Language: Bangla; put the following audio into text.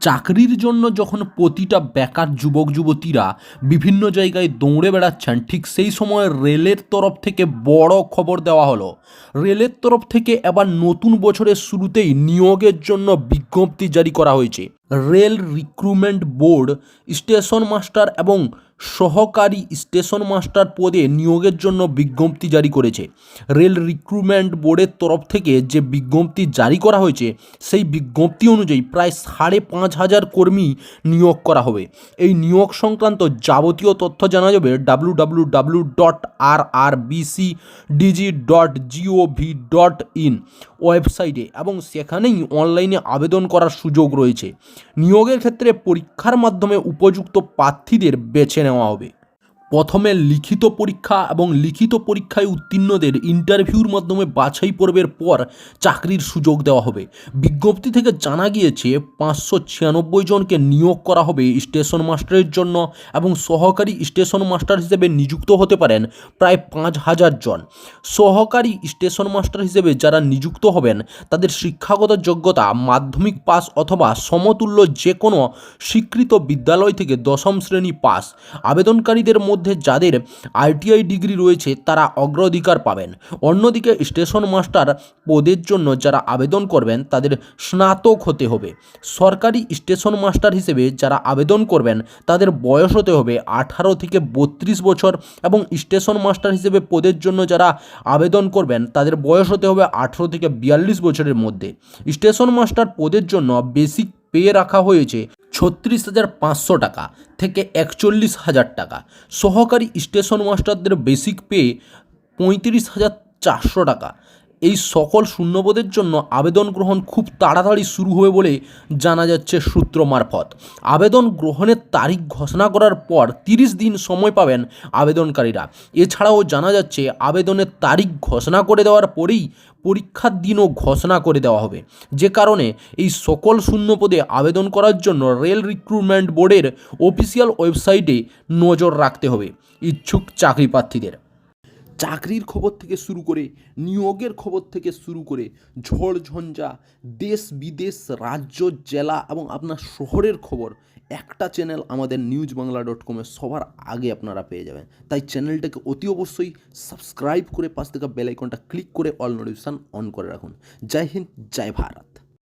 চাকরির জন্য যখন প্রতিটা বেকার যুবক যুবতীরা বিভিন্ন জায়গায় দৌড়ে বেড়াচ্ছেন, ঠিক সেই সময় রেলের তরফ থেকে বড় খবর দেওয়া হলো। রেলের তরফ থেকে এবার নতুন বছরের শুরুতেই নিয়োগের জন্য বিজ্ঞপ্তি জারি করা হয়েছে। Rail recruitment board station master এবং সহকারী স্টেশন মাস্টার পদে নিয়োগের জন্য বিজ্ঞপ্তি জারি করেছে। রেল রিক্রুটমেন্ট বোর্ডের তরফ থেকে যে বিজ্ঞপ্তি জারি করা হয়েছে, সেই বিজ্ঞপ্তি অনুযায়ী প্রায় 5,500 কর্মী নিয়োগ করা হবে। এই নিয়োগ সংক্রান্ত যাবতীয় তথ্য জানা যাবে www.rrbcdg.gov.in ওয়েবসাইটে, এবং সেখানেই অনলাইনে আবেদন করার সুযোগ রয়েছে। নিয়োগের ক্ষেত্রে পরীক্ষার মাধ্যমে উপযুক্ত প্রার্থীদের বেছে নেওয়া হবে। প্রথমে লিখিত পরীক্ষা এবং লিখিত পরীক্ষায় উত্তীর্ণদের ইন্টারভিউর মাধ্যমে বাছাই পর্বের পর চাকরির সুযোগ দেওয়া হবে। বিজ্ঞপ্তি থেকে জানা গিয়েছে 596 জনকে নিয়োগ করা হবে স্টেশন মাস্টারের জন্য, এবং সহকারী স্টেশন মাস্টার হিসেবে নিযুক্ত হতে পারেন প্রায় 5,000 জন। সহকারী স্টেশন মাস্টার হিসেবে যারা নিযুক্ত হবেন তাদের শিক্ষাগত যোগ্যতা মাধ্যমিক পাস অথবা সমতুল্য যে কোনো স্বীকৃত বিদ্যালয় থেকে 10ম শ্রেণী পাস। আবেদনকারীদের মধ্যে যাদের আইটিআই ডিগ্রি রয়েছে তারা অগ্রাধিকার পাবেন। অন্যদিকে স্টেশন মাস্টার পদের জন্য যারা আবেদন করবেন তাদের স্নাতক হতে হবে। সরকারি স্টেশন মাস্টার হিসেবে যারা আবেদন করবেন তাদের বয়স হতে হবে 18 থেকে 32 বছর, এবং স্টেশন মাস্টার হিসেবে পদের জন্য যারা আবেদন করবেন তাদের বয়স হতে হবে 18 থেকে 42 বছরের মধ্যে। স্টেশন মাস্টার পদের জন্য বেসিক পে রাখা হয়েছে 36,500 টাকা থেকে 41,000 টাকা। সহকারী স্টেশন মাস্টারদের বেসিক পে 35,400 টাকা। এই সকল শূন্যপদের জন্য আবেদন গ্রহণ খুব তাড়াতাড়ি শুরু হবে বলে জানা যাচ্ছে সূত্র মারফত। আবেদন গ্রহণের তারিখ ঘোষণা করার পর 30 দিন সময় পাবেন আবেদনকারীরা। এছাড়াও জানা যাচ্ছে আবেদনের তারিখ ঘোষণা করে দেওয়ার পরেই পরীক্ষার দিনও ঘোষণা করে দেওয়া হবে, যে কারণে এই সকল শূন্যপদে আবেদন করার জন্য রেল রিক্রুটমেন্ট বোর্ডের অফিসিয়াল ওয়েবসাইটে নজর রাখতে হবে ইচ্ছুক চাকরি প্রার্থীদের। চাকরির খবর থেকে শুরু করে নিয়োগের খবর থেকে শুরু করে ঝড় ঝঞ্ঝা, দেশ বিদেশ, রাজ্য, জেলা এবং আপনার শহরের খবর একটা চ্যানেল আমাদের newsbangla.com-এ সবার আগে আপনারা পেয়ে যাবেন। তাই চ্যানেলটাকে অতি অবশ্যই সাবস্ক্রাইব করে পাশ থেকে বেল আইকনটা ক্লিক করে অল নোটিফিকেশন অন করে রাখুন। জয় হিন্দ, জয় ভারত।